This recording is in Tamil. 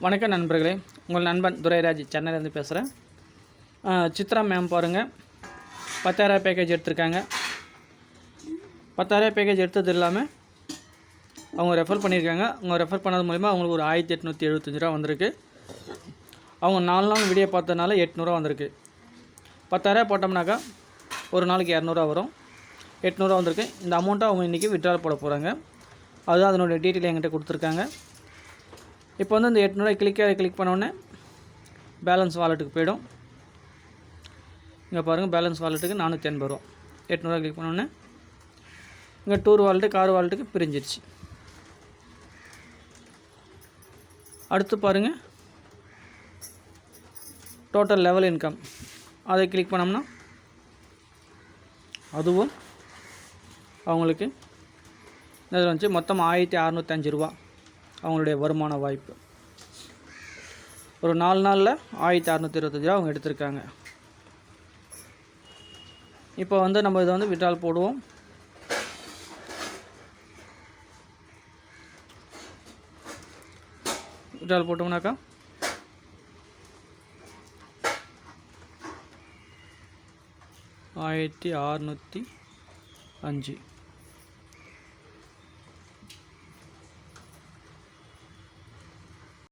வணக்கம் நண்பர்களே, உங்கள் நண்பன் துரைராஜ் சென்னையிலேருந்து பேசுகிறேன். சித்ரா மேம் பாருங்கள், 10,000 பேக்கேஜ் எடுத்திருக்காங்க. 10,000 பேக்கேஜ் எடுத்தது இல்லாமல் அவங்க ரெஃபர் பண்ணியிருக்காங்க. அவங்க ரெஃபர் பண்ணது மூலிமா அவங்களுக்கு ஒரு 1875 ரூபா வந்திருக்கு. அவங்க 4 நாள் வீடியோ பார்த்ததுனால 800 வந்திருக்கு. 10,000 போட்டோம்னாக்கா ஒரு நாளைக்கு 200 வரும். 800 வந்திருக்கு. இந்த அமௌண்ட்டை அவங்க இன்றைக்கி விட்ரால் போட போகிறாங்க. அதுதான் அதனுடைய டீட்டெயில் என்கிட்ட கொடுத்துருக்காங்க. இப்போ வந்து இந்த 800 கிளிக் பண்ணோடனே பேலன்ஸ் வாலெட்டுக்கு போய்டும். இங்கே பாருங்கள், பேலன்ஸ் வாலெட்டுக்கு 480 ரூபா. 800 கிளிக் பண்ணோடனே இங்கே டூர் வாலெட்டு, கார் வாலெட்டுக்கு பிரிஞ்சிருச்சு. அடுத்து பாருங்கள், டோட்டல் லெவல் இன்கம் அதை கிளிக் பண்ணோம்னா அதுவும் அவங்களுக்கு இதில் வந்துச்சு. மொத்தம் 1605 ரூபா அவங்களுடைய வருமான வாய்ப்பு. ஒரு 4 நாளில் 1625 ரூபா அவங்க எடுத்திருக்காங்க. இப்போ வந்து நம்ம இதை வந்து விட்ரால் போடுவோம். விட்ரால் போட்டோம்னாக்கா $1605